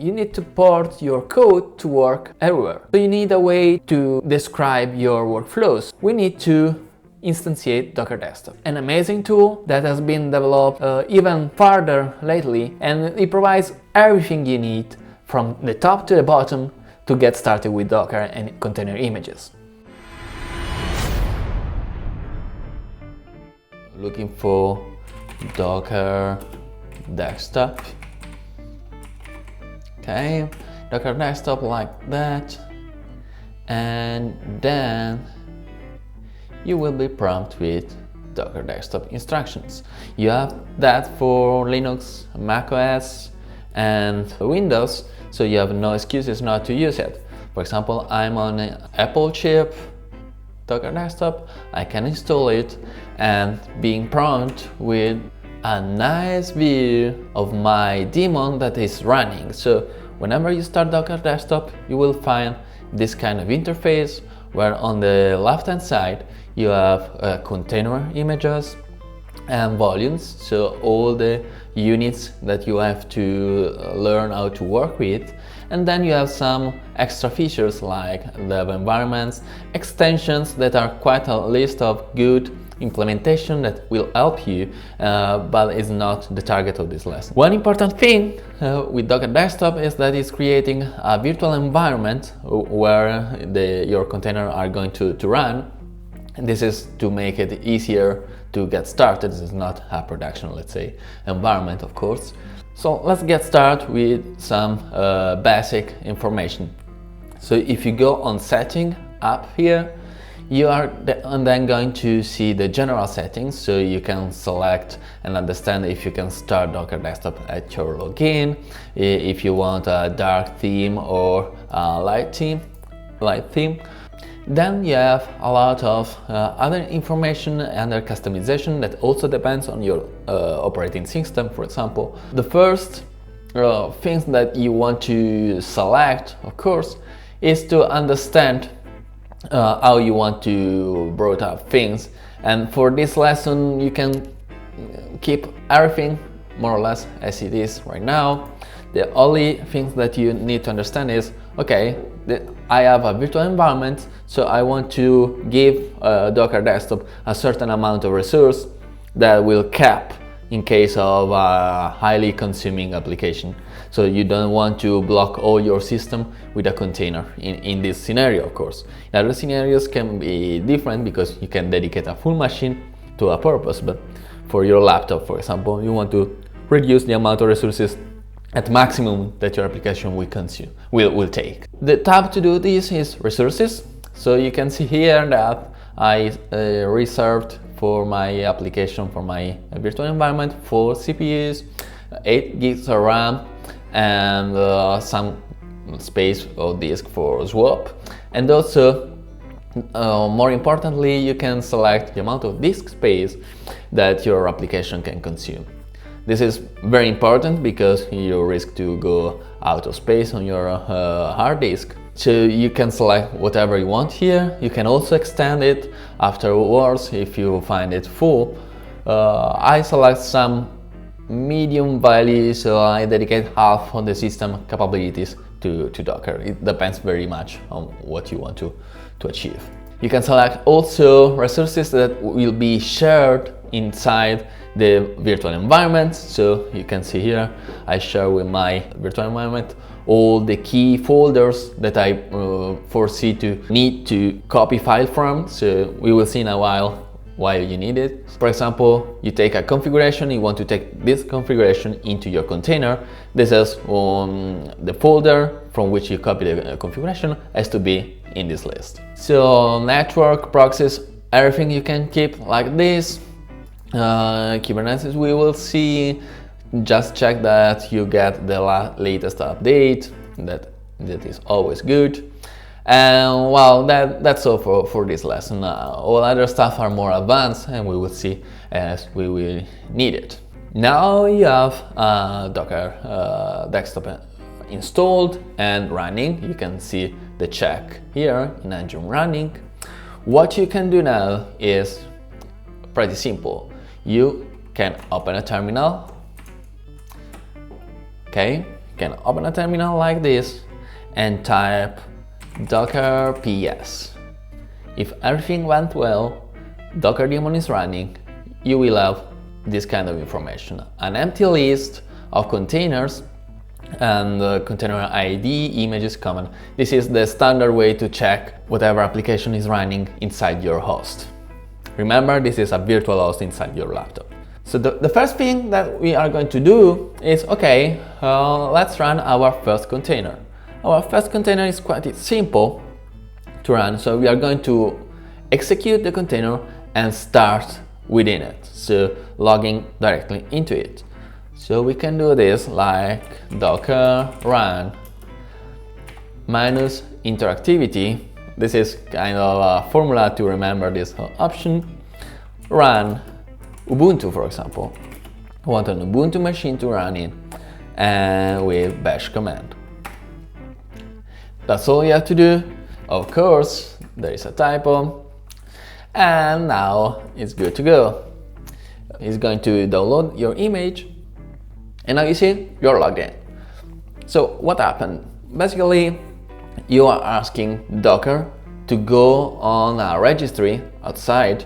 You need to port your code to work everywhere. So you need a way to describe your workflows. We need to instantiate Docker Desktop, an amazing tool that has been developed even further lately, and it provides everything you need from the top to the bottom to get started with Docker and container images. Looking for Docker Desktop. Okay, Docker Desktop like that, and then you will be prompted with Docker Desktop instructions. You have that for Linux, macOS, and Windows, so you have no excuses not to use it. For example, I'm on an Apple chip, Docker Desktop, I can install it and being prompted with a nice view of my daemon that is running. So whenever you start Docker Desktop, you will find this kind of interface where on the left hand side you have container images and volumes, so all the units that you have to learn how to work with, and then you have some extra features like dev environments, extensions that are quite a list of good implementation that will help you, but is not the target of this lesson. One important thing with Docker Desktop is that it's creating a virtual environment where your containers are going to run. And this is to make it easier to get started. This is not a production, let's say, environment, of course. So let's get started with some basic information. So if you go on setting up here, you are then going to see the general settings, so you can select and understand if you can start Docker Desktop at your login, if you want a dark theme or a light theme. Then you have a lot of other information under customization that also depends on your operating system, for example. The first things that you want to select, of course, is to understand how you want to brought up things, and for this lesson you can keep everything more or less as it is right now. The only things that you need to understand is, okay, I have a virtual environment, so I want to give Docker Desktop a certain amount of resource that will cap in case of a highly consuming application. So you don't want to block all your system with a container in this scenario, of course. In other scenarios can be different because you can dedicate a full machine to a purpose, but for your laptop, for example, you want to reduce the amount of resources at maximum that your application will take. The tab to do this is resources. So you can see here that I reserved for my application, for my virtual environment, 4 CPUs, 8 gigs of RAM, and some space or disk for swap. And also, more importantly, you can select the amount of disk space that your application can consume. This is very important because you risk to go out of space on your hard disk. So you can select whatever you want here. You can also extend it afterwards if you find it full. I select some medium value, so I dedicate half of the system capabilities to Docker. It depends very much on what you want to achieve. You can select also resources that will be shared inside the virtual environment. So you can see here I share with my virtual environment all the key folders that I foresee to need to copy file from. So we will see in a while why you need it. For example, you take a configuration, you want to take this configuration into your container. This is the folder from which you copy the configuration has to be in this list. So network, proxies, everything you can keep like this. Kubernetes we will see. Just check that you get the latest update. That is always good. And well, that's all for this lesson. All other stuff are more advanced and we will see as we will need it. Now you have Docker Desktop installed and running. You can see the check here in engine running. What you can do now is pretty simple. You can open a terminal. Okay, you can open a terminal like this and type docker ps. If everything went well, Docker daemon is running, you will have this kind of information. An empty list of containers and container ID, images, command. This is the standard way to check whatever application is running inside your host. Remember, this is a virtual host inside your laptop. So the first thing that we are going to do is, okay, let's run our first container. Our first container is quite simple to run, so we are going to execute the container and start within it, so logging directly into it. So we can do this like docker run minus interactivity. This is kind of a formula to remember this option. Run Ubuntu, for example. I want an Ubuntu machine to run in, and with bash command. That's all you have to do. Of course, there is a typo, and now it's good to go. It's going to download your image, and now you see you're logged in. So what happened? Basically, you are asking Docker to go on a registry outside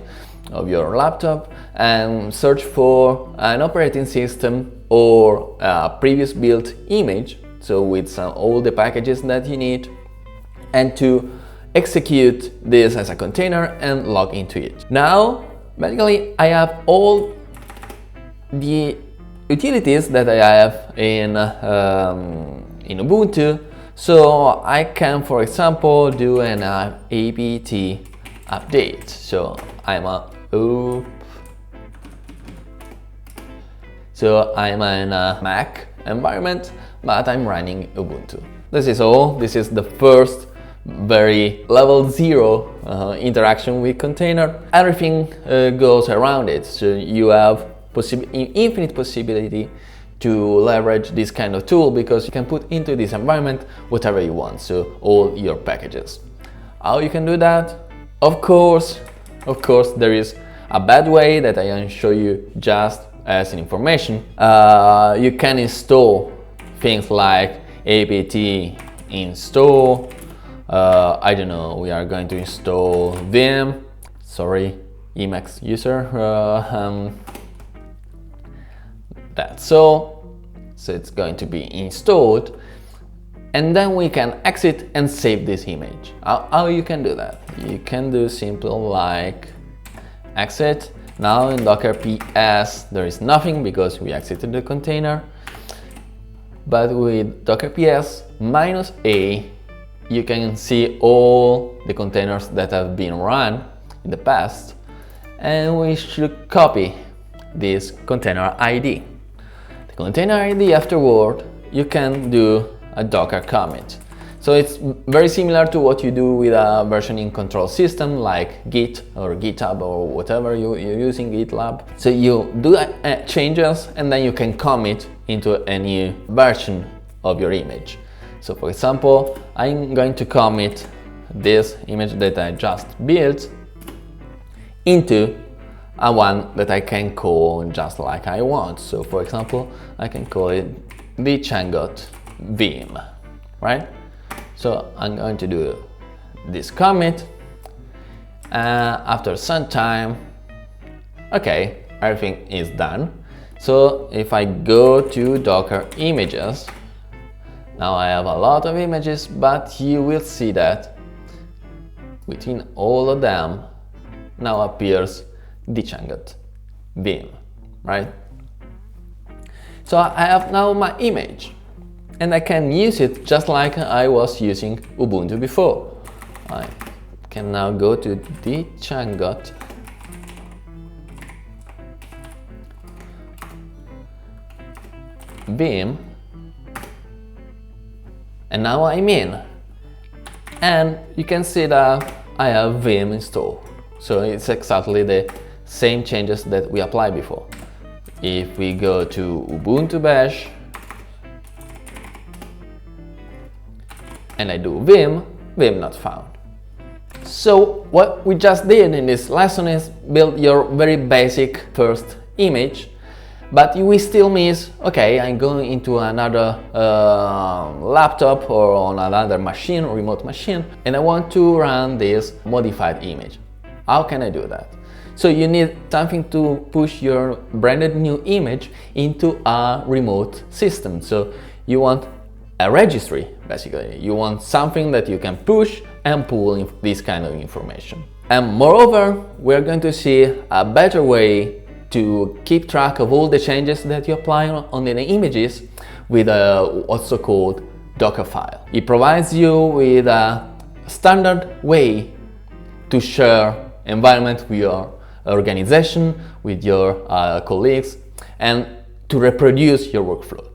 of your laptop and search for an operating system or a previous built image, so with all the packages that you need, and to execute this as a container and log into it. Now, basically, I have all the utilities that I have in Ubuntu, so I can, for example, do an apt update. So I'm in a Mac environment, but I'm running Ubuntu. This is all. This is the first very level 0 interaction with container. Everything goes around it, so you have infinite possibility to leverage this kind of tool, because you can put into this environment whatever you want, so all your packages. How you can do that? Of course, there is a bad way that I can show you just as an information. You can install things like apt install. I don't know, we are going to install Vim. Sorry, Emacs user. That's so it's going to be installed, and then we can exit and save this image. How you can do that? You can do simple like exit. Now in docker ps there is nothing because we exited the container, but with docker ps -a you can see all the containers that have been run in the past, and we should copy this container ID. The container ID afterward, you can do a docker commit. So it's very similar to what you do with a versioning control system like Git or GitHub or whatever you're using, GitLab. So you do changes, and then you can commit into a new version of your image. So for example, I'm going to commit this image that I just built into a one that I can call just like I want. So for example, I can call it the Changot Vim, right? So I'm going to do this commit. After some time, okay, everything is done. So if I go to Docker images, now I have a lot of images, but you will see that between all of them now appears the Changot Vim, right? So I have now my image, and I can use it just like I was using Ubuntu before. I can now go to the Changot Vim, and now I'm in, and you can see that I have Vim installed. So it's exactly the same changes that we applied before. If we go to Ubuntu Bash and I do Vim not found. So what we just did in this lesson is build your very basic first image, but you will still miss, okay, I'm going into another laptop or on another machine, remote machine, and I want to run this modified image. How can I do that? So you need something to push your branded new image into a remote system. So you want a registry, basically. You want something that you can push and pull this kind of information. And moreover, we're going to see a better way to keep track of all the changes that you apply on the images with what's so called Docker file. It provides you with a standard way to share environment with your organization, with your colleagues, and to reproduce your workflow.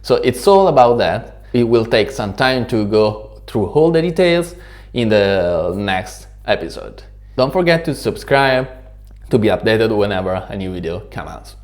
So it's all about that. It will take some time to go through all the details in the next episode. Don't forget to subscribe to be updated whenever a new video comes out.